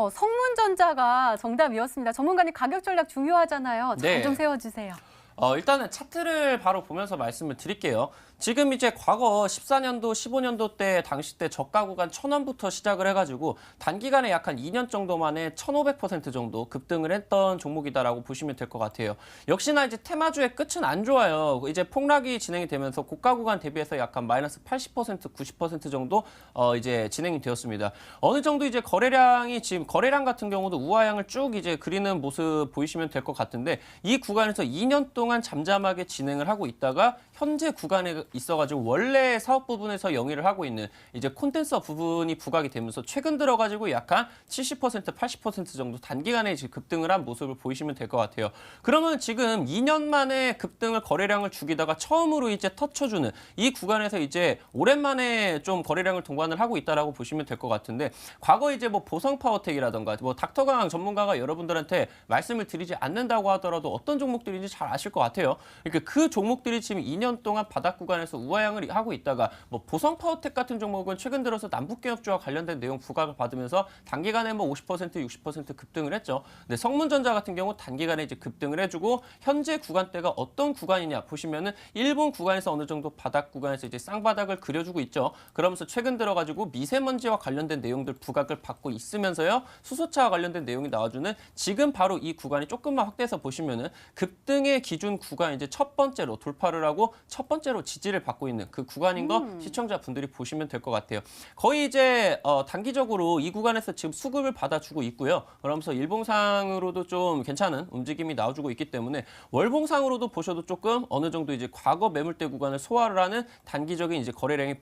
성문전자가 정답이었습니다. 전문가님 가격 전략 중요하잖아요. 잘 좀 세워주세요. 일단은 차트를 바로 보면서 말씀을 드릴게요. 지금 이제 과거 14년도, 15년도 때 당시 때 저가 구간 1,000원부터 시작을 해가지고 단기간에 약 한 2년 정도 만에 1,500% 정도 급등을 했던 종목이다라고 보시면 될 것 같아요. 역시나 이제 테마주의 끝은 안 좋아요. 이제 폭락이 진행이 되면서 고가 구간 대비해서 약간 마이너스 80%, 90% 정도 이제 진행이 되었습니다. 어느 정도 이제 거래량이 지금 거래량 같은 경우도 우하향을 쭉 이제 그리는 모습 보이시면 될 것 같은데 이 구간에서 2년 동안 잠잠하게 진행을 하고 있다가 현재 구간에 있어가지고 원래 사업 부분에서 영위를 하고 있는 이제 콘덴서 부분이 부각이 되면서 최근 들어가지고 약간 70%, 80% 정도 단기간에 지금 급등을 한 모습을 보이시면 될 것 같아요. 그러면 지금 2년 만에 급등을 거래량을 죽이다가 처음으로 이제 터쳐주는 이 구간에서 이제 오랜만에 좀 거래량을 동반을 하고 있다라고 보시면 될 것 같은데 과거 이제 뭐 보성파워텍이라던가 뭐 닥터강 전문가가 여러분들한테 말씀을 드리지 않는다고 하더라도 어떤 종목들인지 잘 아실 것 같아요. 그러니까 그 종목들이 지금 2년 동안 바닥 구간에서 우하향을 하고 있다가 뭐 보성파워텍 같은 종목은 최근 들어서 남북개혁주와 관련된 내용 부각을 받으면서 단기간에 뭐 50%, 60% 급등을 했죠. 근데 성문전자 같은 경우 단기간에 이제 급등을 해주고 현재 구간대가 어떤 구간이냐 보시면은 일본 구간에서 어느 정도 바닥 구간에서 이제 쌍바닥을 그려주고 있죠. 그러면서 최근 들어가지고 미세먼지와 관련된 내용들 부각을 받고 있으면서요. 수소차와 관련된 내용이 나와주는 지금 바로 이 구간이 조금만 확대해서 보시면은 급등의 기준 구간 이제 첫 번째로 돌파를 하고 첫 번째로 지지를 받고 있는 그 구간인 거 시청자분들이 보시면 될 것 같아요. 거의 이제 단기적으로 이 구간에서 지금 수급을 받아주고 있고요. 그러면서 일봉상으로도 좀 괜찮은 움직임이 나와주고 있기 때문에 월봉상으로도 보셔도 조금 어느 정도 이제 과거 매물대 구간을 소화를 하는 단기적인 이제 거래량이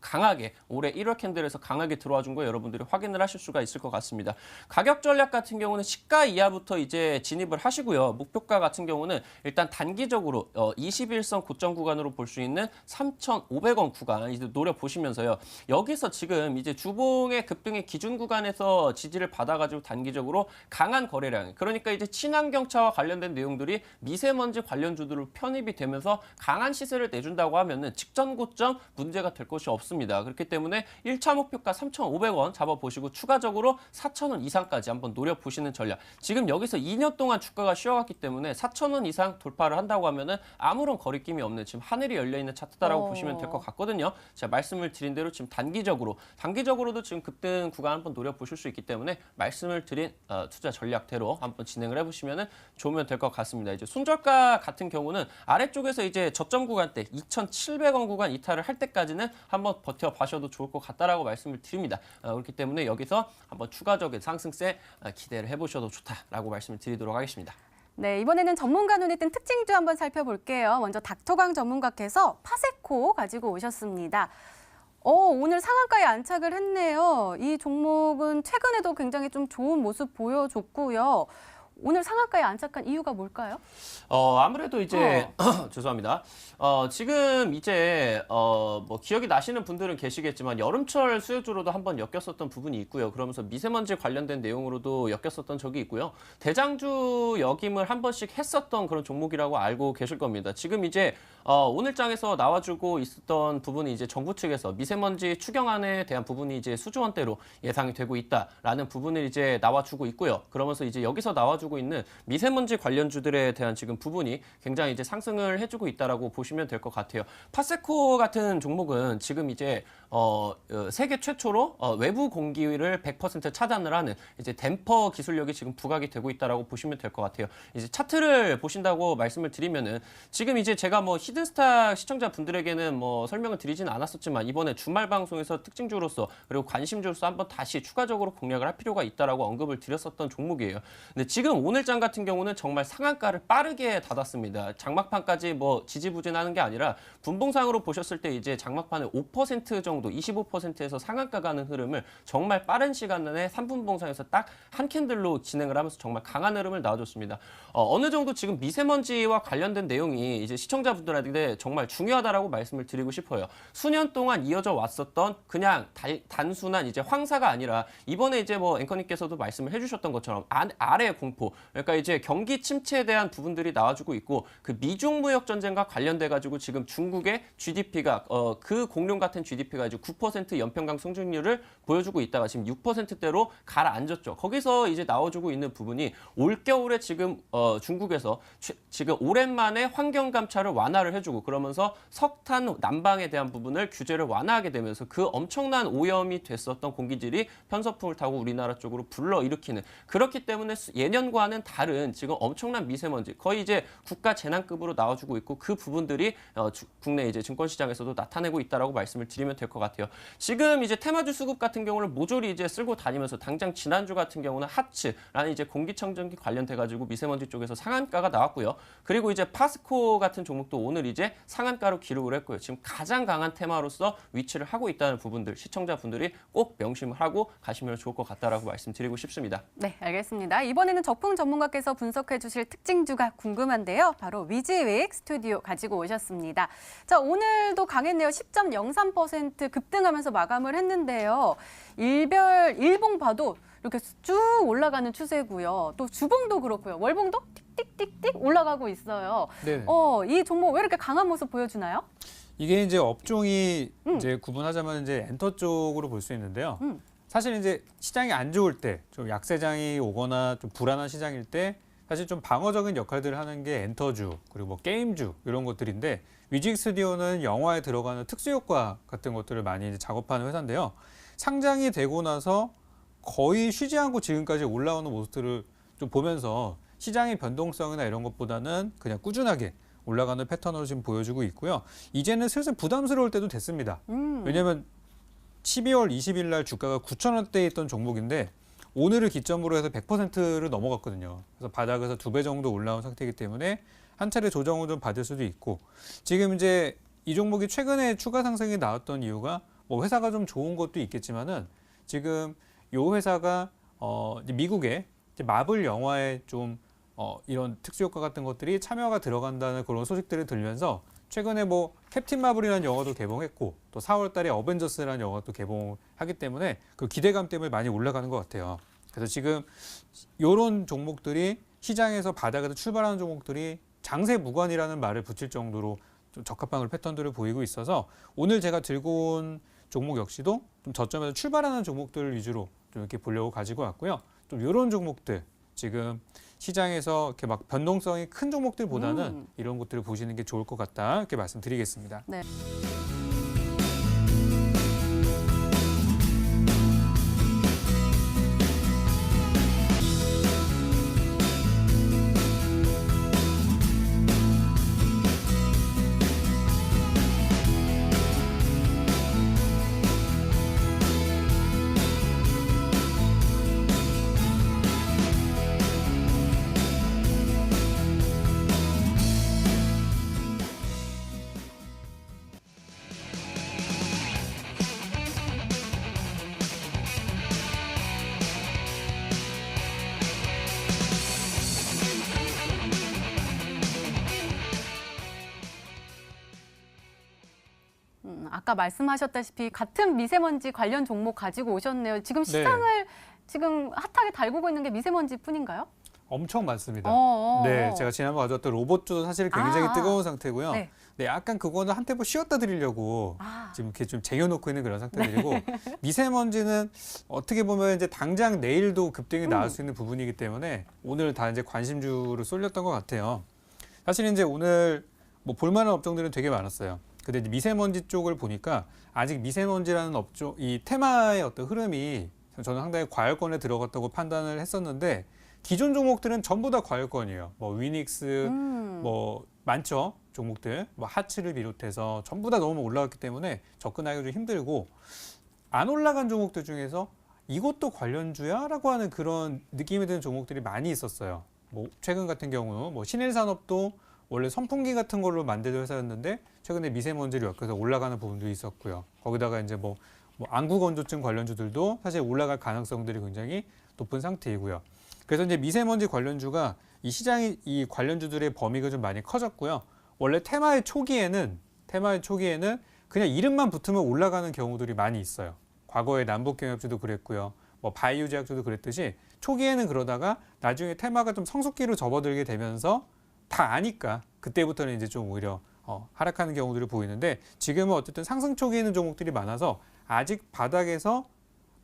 강하게 올해 1월 캔들에서 강하게 들어와 준 거 여러분들이 확인을 하실 수가 있을 것 같습니다. 가격 전략 같은 경우는 시가 이하부터 이제 진입을 하시고요. 목표가 같은 경우는 일단 단기적으로 21선 고점 구간으로 볼 수 있는 3,500원 구간 이제 노려보시면서요. 여기서 지금 이제 주봉의 급등의 기준 구간에서 지지를 받아가지고 단기적으로 강한 거래량, 그러니까 이제 친환경차와 관련된 내용들이 미세먼지 관련주들로 편입이 되면서 강한 시세를 내준다고 하면은 직전 고점 문제가 될 것이 없습니다. 그렇기 때문에 1차 목표가 3,500원 잡아보시고 추가적으로 4,000원 이상까지 한번 노려보시는 전략. 지금 여기서 2년 동안 주가가 쉬어갔기 때문에 4,000원 이상 돌파를 한다고 하면은 아무런 거리낌이 없는 지금 하늘이 열려있는 차트다라고 보시면 될 것 같거든요. 제가 말씀을 드린 대로 지금 단기적으로도 지금 급등 구간 한번 노려보실 수 있기 때문에 말씀을 드린 투자 전략대로 한번 진행을 해보시면 좋으면 될 것 같습니다. 이제 손절가 같은 경우는 아래쪽에서 이제 저점 구간대 2,700원 구간 이탈을 할 때까지는 한번 버텨봐셔도 좋을 것 같다라고 말씀을 드립니다. 그렇기 때문에 여기서 한번 추가적인 상승세 기대를 해보셔도 좋다라고 말씀을 드리도록 하겠습니다. 네, 이번에는 전문가 눈에 띈 특징주 한번 살펴볼게요. 먼저 닥터강 전문가께서 파세코 가지고 오셨습니다. 오늘 상한가에 안착을 했네요. 이 종목은 최근에도 굉장히 좀 좋은 모습 보여줬고요. 오늘 상한가에 안착한 이유가 뭘까요? 아무래도 이제 죄송합니다. 지금 이제 뭐 기억이 나시는 분들은 계시겠지만 여름철 수요주로도 한번 엮였었던 부분이 있고요. 그러면서 미세먼지 관련된 내용으로도 엮였었던 적이 있고요. 대장주 역임을 한 번씩 했었던 그런 종목이라고 알고 계실 겁니다. 지금 이제 오늘 장에서 나와주고 있었던 부분이 이제 정부 측에서 미세먼지 추경안에 대한 부분이 이제 수조원대로 예상이 되고 있다라는 부분을 이제 나와주고 있고요. 그러면서 이제 여기서 나와주고 있는 미세먼지 관련주들에 대한 지금 부분이 굉장히 이제 상승을 해주고 있다라고 보시면 될 것 같아요. 파세코 같은 종목은 지금 이제 세계 최초로 외부 공기를 100% 차단을 하는 이제 댐퍼 기술력이 지금 부각이 되고 있다라고 보시면 될 것 같아요. 이제 차트를 보신다고 말씀을 드리면은 지금 이제 제가 뭐 히든스타 시청자분들에게는 뭐 설명을 드리지는 않았었지만 이번에 주말 방송에서 특징주로서 그리고 관심주로서 한번 다시 추가적으로 공략을 할 필요가 있다라고 언급을 드렸었던 종목이에요. 근데 지금 오늘장 같은 경우는 정말 상한가를 빠르게 닫았습니다. 장막판까지 뭐 지지부진하는 게 아니라 분봉상으로 보셨을 때 이제 장막판에 5% 정도, 25%에서 상한가 가는 흐름을 정말 빠른 시간 내에 3분봉상에서 딱 한 캔들로 진행을 하면서 정말 강한 흐름을 나와줬습니다. 어느 정도 지금 미세먼지와 관련된 내용이 이제 시청자분들한테 정말 중요하다라고 말씀을 드리고 싶어요. 수년 동안 이어져 왔었던 그냥 단순한 이제 황사가 아니라 이번에 이제 뭐 앵커님께서도 말씀을 해주셨던 것처럼 아래 공포, 있고, 그러니까 이제 경기 침체에 대한 부분들이 나와주고 있고, 그 미중 무역 전쟁과 관련돼 가지고 지금 중국의 GDP가 그 공룡 같은 GDP가 이제 9% 연평강 성장률을 보여주고 있다가 지금 6%대로 가라앉았죠. 거기서 이제 나와주고 있는 부분이 올겨울에 지금 중국에서 지금 오랜만에 환경 감차를 완화를 해주고 그러면서 석탄 난방에 대한 부분을 규제를 완화하게 되면서 그 엄청난 오염이 됐었던 공기질이 편서풍을 타고 우리나라 쪽으로 불러일으키는, 그렇기 때문에 예년과는 다른 지금 엄청난 미세먼지, 거의 이제 국가 재난급으로 나와주고 있고, 그 부분들이 국내 이제 증권시장에서도 나타내고 있다라고 말씀을 드리면 될 것 같아요. 지금 이제 테마주 수급 같은 경우를 모조리 이제 쓸고 다니면서 당장 지난주 같은 경우는 하츠라는 이제 공기청정기 관련돼 가지고 미세먼지 쪽에서 상한가가 나왔고요. 그리고 이제 파스코 같은 종목도 오늘 이제 상한가로 기록을 했고요. 지금 가장 강한 테마로서 위치를 하고 있다는 부분들, 시청자분들이 꼭 명심을 하고 가시면 좋을 것 같다라고 말씀드리고 싶습니다. 네, 알겠습니다. 이번에는 적풍 전문가께서 분석해 주실 특징주가 궁금한데요. 바로 위즈웨익 스튜디오 가지고 오셨습니다. 자, 오늘도 강했네요. 10.03% 급등하면서 마감을 했는데요. 일봉 봐도 이렇게 쭉 올라가는 추세고요. 또 주봉도 그렇고요. 월봉도 틱틱틱틱 올라가고 있어요. 네. 이 종목 왜 이렇게 강한 모습 보여주나요? 이게 이제 업종이 이제 구분하자면 이제 엔터 쪽으로 볼 수 있는데요. 사실 이제 시장이 안 좋을 때, 좀 약세장이 오거나 좀 불안한 시장일 때 사실 좀 방어적인 역할들을 하는 게 엔터주, 그리고 뭐 게임주 이런 것들인데, 위직 스튜디오는 영화에 들어가는 특수 효과 같은 것들을 많이 이제 작업하는 회사인데요. 상장이 되고 나서 거의 쉬지 않고 지금까지 올라오는 모습들을 좀 보면서 시장의 변동성이나 이런 것보다는 그냥 꾸준하게 올라가는 패턴으로 지금 보여주고 있고요. 이제는 슬슬 부담스러울 때도 됐습니다. 왜냐하면 12월 20일 날 주가가 9,000원대에 있던 종목인데 오늘을 기점으로 해서 100%를 넘어갔거든요. 그래서 바닥에서 2배 정도 올라온 상태이기 때문에 한 차례 조정을 좀 받을 수도 있고, 지금 이제 이 종목이 최근에 추가 상승이 나왔던 이유가 뭐 회사가 좀 좋은 것도 있겠지만은 지금 이 회사가 이제 미국의 이제 마블 영화에 좀 이런 특수 효과 같은 것들이 참여가 들어간다는 그런 소식들을 들면서 최근에 뭐 캡틴 마블이라는 영화도 개봉했고, 또 4월 달에 어벤져스라는 영화도 개봉하기 때문에 그 기대감 때문에 많이 올라가는 것 같아요. 그래서 지금 이런 종목들이 시장에서 바닥에서 출발하는 종목들이 장세 무관이라는 말을 붙일 정도로 좀 적합한 패턴들을 보이고 있어서 오늘 제가 들고 온 종목 역시도 좀 저점에서 출발하는 종목들 위주로 좀 이렇게 보려고 가지고 왔고요. 좀 이런 종목들, 지금 시장에서 이렇게 막 변동성이 큰 종목들보다는 이런 것들을 보시는 게 좋을 것 같다, 이렇게 말씀드리겠습니다. 네. 아까 말씀하셨다시피 같은 미세먼지 관련 종목 가지고 오셨네요. 지금 시장을 지금 핫하게 달구고 있는 게 미세먼지뿐인가요? 엄청 많습니다. 어어어. 네, 제가 지난번 가져왔던 로봇주도 사실 굉장히 뜨거운 상태고요. 네. 네, 약간 그거는 한 템포 쉬었다 드리려고 지금 이렇게 좀 쟁여놓고 있는 그런 상태들이고, 미세먼지는 어떻게 보면 이제 당장 내일도 급등이 나올 수 있는 부분이기 때문에 오늘 다 이제 관심주로 쏠렸던 것 같아요. 사실 이제 오늘 뭐 볼만한 업종들은 되게 많았어요. 근데 이제 미세먼지 쪽을 보니까 아직 미세먼지라는 업종, 이 테마의 어떤 흐름이 저는 상당히 과열권에 들어갔다고 판단을 했었는데, 기존 종목들은 전부 다 과열권이에요. 뭐 위닉스, 뭐 많죠, 종목들. 뭐 하츠를 비롯해서 전부 다 너무 올라갔기 때문에 접근하기가 좀 힘들고, 안 올라간 종목들 중에서 이것도 관련주야? 라고 하는 그런 느낌이 드는 종목들이 많이 있었어요. 뭐 최근 같은 경우 뭐 신일산업도 원래 선풍기 같은 걸로 만드는 회사였는데 최근에 미세먼지를 엮여서 올라가는 부분도 있었고요. 거기다가 이제 뭐 안구건조증 관련주들도 사실 올라갈 가능성들이 굉장히 높은 상태이고요. 그래서 이제 미세먼지 관련주가 이 시장이 이 관련주들의 범위가 좀 많이 커졌고요. 원래 테마의 초기에는 그냥 이름만 붙으면 올라가는 경우들이 많이 있어요. 과거에 남북경협주도 그랬고요. 뭐 바이오제약주도 그랬듯이 초기에는 그러다가 나중에 테마가 좀 성숙기로 접어들게 되면서 다 아니까 그때부터는 이제 좀 오히려 하락하는 경우들이 보이는데 지금은 어쨌든 상승 초기에 있는 종목들이 많아서 아직 바닥에서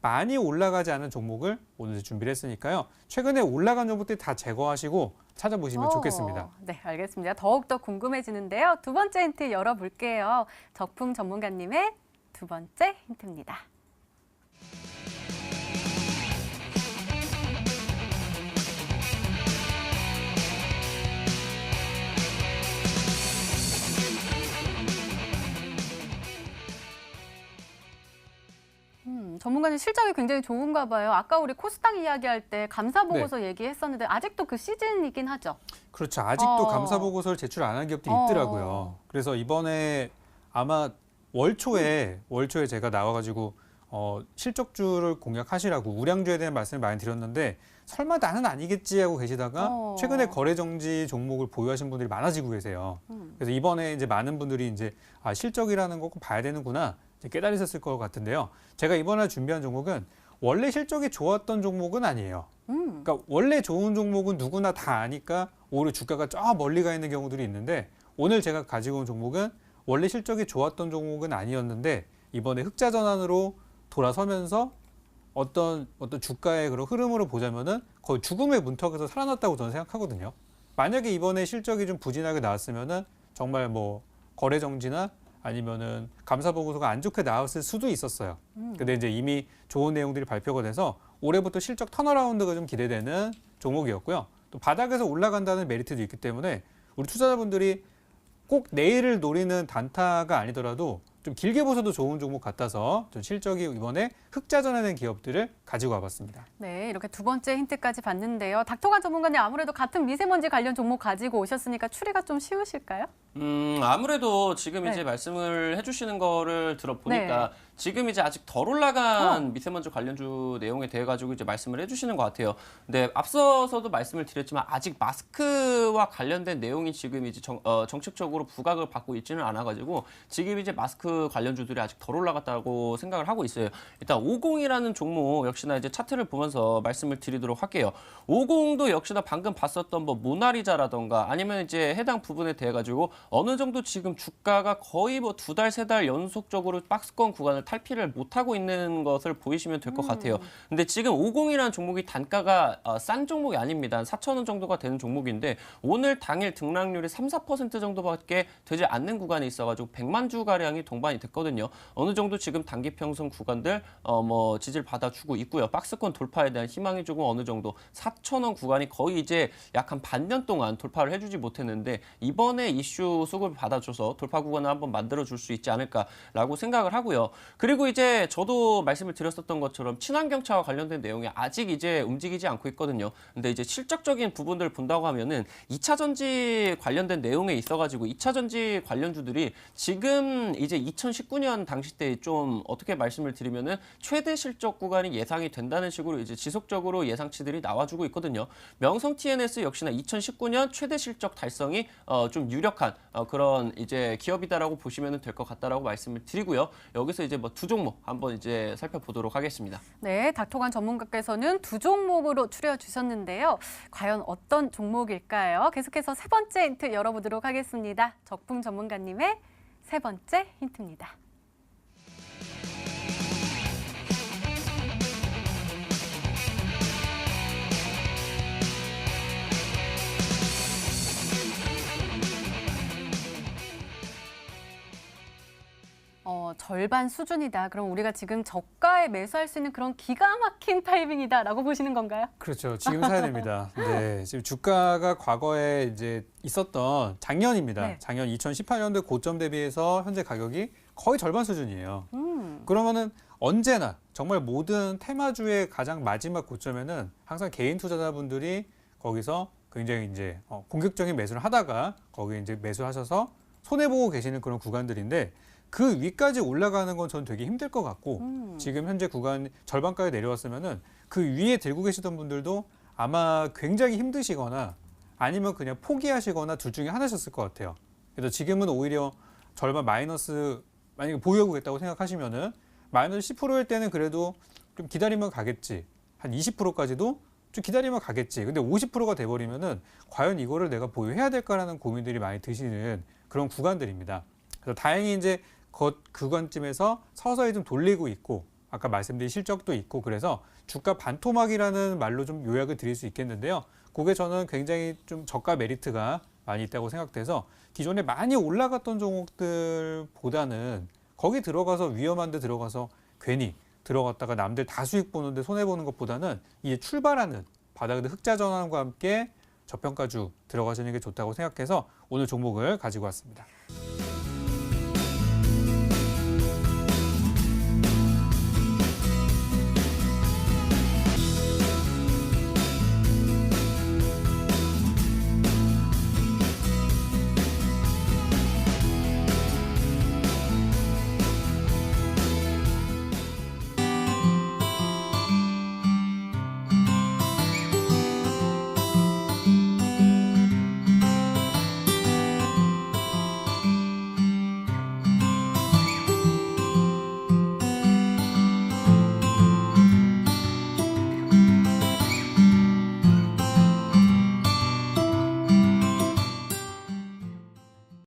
많이 올라가지 않은 종목을 오늘 준비를 했으니까요. 최근에 올라간 종목들 다 제거하시고 찾아보시면 좋겠습니다. 네, 알겠습니다. 더욱더 궁금해지는데요. 두 번째 힌트 열어볼게요. 적풍 전문가님의 두 번째 힌트입니다. 전문가님 실적이 굉장히 좋은가 봐요. 아까 우리 코스닥 이야기할 때 감사 보고서 얘기했었는데 아직도 그 시즌이긴 하죠. 그렇죠. 아직도 감사 보고서를 제출 안 한 기업들이 있더라고요. 그래서 이번에 아마 월초에 제가 나와가지고 실적주를 공략하시라고 우량주에 대한 말씀을 많이 드렸는데 설마 나는 아니겠지 하고 계시다가 최근에 거래 정지 종목을 보유하신 분들이 많아지고 계세요. 그래서 이번에 이제 많은 분들이 이제 실적이라는 거 꼭 봐야 되는구나 이제 깨달으셨을 것 같은데요. 제가 이번에 준비한 종목은 원래 실적이 좋았던 종목은 아니에요. 그러니까 원래 좋은 종목은 누구나 다 아니까 오히려 주가가 저 멀리 가 있는 경우들이 있는데 오늘 제가 가지고 온 종목은 원래 실적이 좋았던 종목은 아니었는데 이번에 흑자 전환으로 돌아서면서 어떤 주가의 그런 흐름으로 보자면은 거의 죽음의 문턱에서 살아났다고 저는 생각하거든요. 만약에 이번에 실적이 좀 부진하게 나왔으면은 정말 뭐 거래 정지나 아니면은 감사 보고서가 안 좋게 나왔을 수도 있었어요. 근데 이제 이미 좋은 내용들이 발표가 돼서 올해부터 실적 턴어라운드가 좀 기대되는 종목이었고요. 또 바닥에서 올라간다는 메리트도 있기 때문에 우리 투자자분들이 꼭 내일을 노리는 단타가 아니더라도 좀 길게 보셔도 좋은 종목 같아서 좀 실적이 이번에 흑자 전환된 기업들을 가지고 와봤습니다. 네, 이렇게 두 번째 힌트까지 봤는데요. 닥터관 전문가님 아무래도 같은 미세먼지 관련 종목 가지고 오셨으니까 추리가 좀 쉬우실까요? 아무래도 지금 이제 말씀을 해주시는 거를 들어보니까 지금 이제 아직 덜 올라간 미세먼지 관련주 내용에 대해 가지고 이제 말씀을 해주시는 것 같아요. 근데 앞서서도 말씀을 드렸지만 아직 마스크와 관련된 내용이 지금 이제 정책적으로 부각을 받고 있지는 않아가지고 지금 이제 마스크 관련주들이 아직 덜 올라갔다고 생각을 하고 있어요. 일단 50이라는 종목 역시나 이제 차트를 보면서 말씀을 드리도록 할게요. 50도 역시나 방금 봤었던 뭐 모나리자라던가 아니면 이제 해당 부분에 대해 가지고 어느 정도 지금 주가가 거의 뭐 2달, 3달 연속적으로 박스권 구간을 탈피를 못하고 있는 것을 보이시면 될 것 같아요. 근데 지금 50이라는 종목이 단가가 싼 종목이 아닙니다. 4,000원 정도가 되는 종목인데 오늘 당일 등락률이 3, 4% 정도밖에 되지 않는 구간이 있어가지고 100만 주 가량이 동반이 됐거든요. 어느 정도 지금 단기 평선 구간들 뭐 지지를 받아주고 있고요. 박스권 돌파에 대한 희망이 조금 어느 정도 4,000원 구간이 거의 이제 약 한 반년 동안 돌파를 해주지 못했는데 이번에 이슈 수급을 받아줘서 돌파 구간을 한번 만들어줄 수 있지 않을까라고 생각을 하고요. 그리고 이제 저도 말씀을 드렸었던 것처럼 친환경차와 관련된 내용이 아직 이제 움직이지 않고 있거든요. 근데 이제 실적적인 부분들을 본다고 하면은 2차 전지 관련된 내용에 있어가지고 2차 전지 관련주들이 지금 이제 2019년 당시 때 좀 어떻게 말씀을 드리면은 최대 실적 구간이 예상이 된다는 식으로 이제 지속적으로 예상치들이 나와주고 있거든요. 명성 TNS 역시나 2019년 최대 실적 달성이 좀 유력한 그런 이제 기업이다라고 보시면 될 것 같다라고 말씀을 드리고요. 여기서 이제 뭐 두 종목 한번 이제 살펴보도록 하겠습니다. 네, 닥터관 전문가께서는 두 종목으로 추려 주셨는데요. 과연 어떤 종목일까요? 계속해서 세 번째 힌트 열어보도록 하겠습니다. 적풍 전문가님의 세 번째 힌트입니다. 절반 수준이다. 그럼 우리가 지금 저가에 매수할 수 있는 그런 기가 막힌 타이밍이다라고 보시는 건가요? 그렇죠. 지금 사야 됩니다. 네, 지금 주가가 과거에 이제 있었던 작년입니다. 네. 작년 2018년도 고점 대비해서 현재 가격이 거의 절반 수준이에요. 그러면은 언제나 정말 모든 테마주의 가장 마지막 고점에는 항상 개인 투자자분들이 거기서 굉장히 이제 공격적인 매수를 하다가 거기에 이제 매수하셔서 손해보고 계시는 그런 구간들인데 그 위까지 올라가는 건 저는 되게 힘들 것 같고 지금 현재 구간 절반까지 내려왔으면은 그 위에 들고 계시던 분들도 아마 굉장히 힘드시거나 아니면 그냥 포기하시거나 둘 중에 하나셨을 것 같아요. 그래서 지금은 오히려 절반 마이너스 만약에 보유하고 있다고 생각하시면은 마이너스 10%일 때는 그래도 좀 기다리면 가겠지. 한 20%까지도 좀 기다리면 가겠지. 근데 50%가 돼버리면은 과연 이거를 내가 보유해야 될까라는 고민들이 많이 드시는 그런 구간들입니다. 그래서 다행히 이제 그 구간쯤에서 서서히 좀 돌리고 있고 아까 말씀드린 실적도 있고 그래서 주가 반토막이라는 말로 좀 요약을 드릴 수 있겠는데요. 그게 저는 굉장히 좀 저가 메리트가 많이 있다고 생각돼서 기존에 많이 올라갔던 종목들보다는 거기 들어가서 위험한 데 들어가서 괜히 들어갔다가 남들 다 수익 보는데 손해보는 것보다는 이제 출발하는 바닥의 흑자 전환과 함께 저평가주 들어가시는 게 좋다고 생각해서 오늘 종목을 가지고 왔습니다.